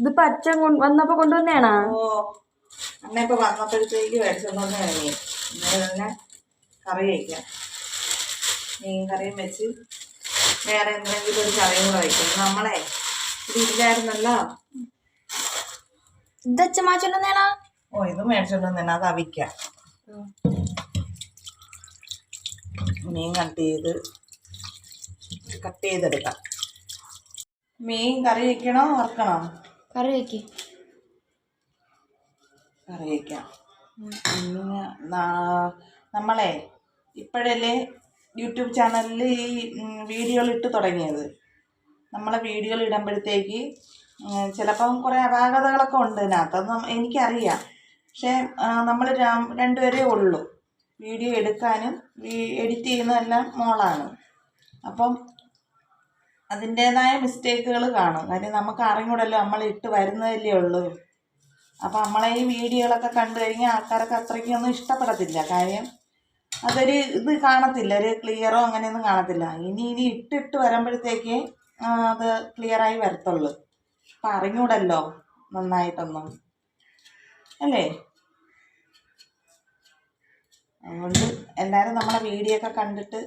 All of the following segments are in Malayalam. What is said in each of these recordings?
ഇതിപ്പോ അച്ഛൻ വന്നപ്പോ കൊണ്ടുവന്നേണാ? ഓ, അണ്ണ ഇപ്പൊ വന്നപ്പോഴത്തേക്ക് മേടിച്ചോണ്ട് മീൻ. ഇന്നലെ തന്നെ കറി വയ്ക്കാം. മീൻ കറിയും വെച്ച് വേറെ എന്തെങ്കിലും ഒരു കറിയും കൂടെ വയ്ക്കും. നമ്മളെ ഇതില്ലായിരുന്നല്ലോ. ഇത് അച്ഛൻ മാച്ചോണ്ടേണാ? ഓ, ഇത് മേടിച്ചോണ്ട് തന്നെ അത് അവിക്കാം. മീൻ കട്ട് ചെയ്തെടുക്കാം. മീൻ കറി വയ്ക്കണോ വറക്കണോ? കറി വയ്ക്ക്. കറി വയ്ക്കാം. നമ്മളെ ഇപ്പോഴല്ലേ യൂട്യൂബ് ചാനലിൽ ഈ വീഡിയോകൾ ഇട്ട് തുടങ്ങിയത്. നമ്മളെ വീഡിയോകൾ ഇടുമ്പോഴത്തേക്ക് ചിലപ്പം കുറേ അപാകതകളൊക്കെ ഉണ്ട് ഇതിനകത്ത്. എനിക്കറിയാം. പക്ഷേ നമ്മൾ രണ്ടുപേരേ ഉള്ളൂ. വീഡിയോ എടുക്കാനും എഡിറ്റ് ചെയ്യുന്നതെല്ലാം മോളാണ്. അപ്പം അതിൻ്റേതായ മിസ്റ്റേക്കുകൾ കാണും. കാര്യം നമുക്ക് അറിഞ്ഞൂടല്ലോ, നമ്മൾ ഇട്ട് വരുന്നതല്ലേ ഉള്ളൂ. അപ്പം നമ്മളെ ഈ വീഡിയോകളൊക്കെ കണ്ടു കഴിഞ്ഞാൽ ആൾക്കാരൊക്കെ അത്രയ്ക്കൊന്നും ഇഷ്ടപ്പെടത്തില്ല. കാര്യം അതൊരു ഇത് കാണത്തില്ല, ഒരു ക്ലിയറോ അങ്ങനെയൊന്നും കാണത്തില്ല. ഇനി ഇട്ടിട്ട് വരുമ്പോഴത്തേക്ക് അത് ക്ലിയറായി വരത്തുള്ളൂ. അപ്പം അറിഞ്ഞൂടല്ലോ നന്നായിട്ടൊന്നും, അല്ലേ? അതുകൊണ്ട് എല്ലാവരും നമ്മളെ വീഡിയോ ഒക്കെ കണ്ടിട്ട്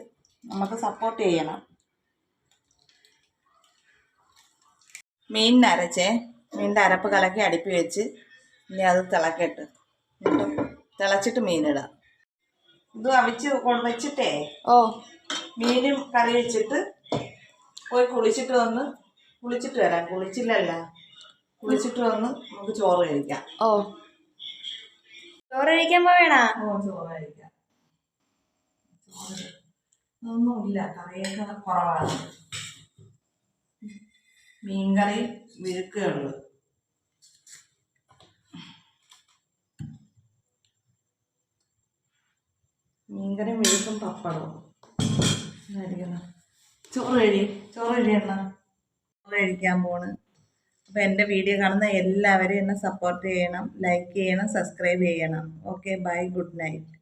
നമുക്ക് സപ്പോർട്ട് ചെയ്യണം. മീനിന് അരച്ചേ, മീനിൻ്റെ അരപ്പ് കലക്കി അടുപ്പി വെച്ച് ഇനി അത് തിളക്കട്ട്. എന്നിട്ട് തിളച്ചിട്ട് മീനിടാം. ഇത് വെച്ചിട്ടേ മീനും കറി വെച്ചിട്ട് പോയി കുളിച്ചിട്ട് വരാം. കുളിച്ചിട്ട് വന്ന് നമുക്ക് ചോറ് കഴിക്കാം. ചോറ് കഴിക്കാൻ പോവേണ? ചോറ് കഴിക്കാം. ഒന്നുമില്ല, കറിയൊക്കെ കുറവാണ്. മീൻകറി വിഴുക്കുകയുള്ളൂ. മീൻകറി വിഴുക്കും പപ്പടവും. ചോറ് കഴിയണം. ചോറ് കഴിക്കാൻ പോണ്. അപ്പോൾ എൻ്റെ വീഡിയോ കാണുന്ന എല്ലാവരും എന്നെ സപ്പോർട്ട് ചെയ്യണം, ലൈക്ക് ചെയ്യണം, സബ്സ്ക്രൈബ് ചെയ്യണം. Okay, bye, good night.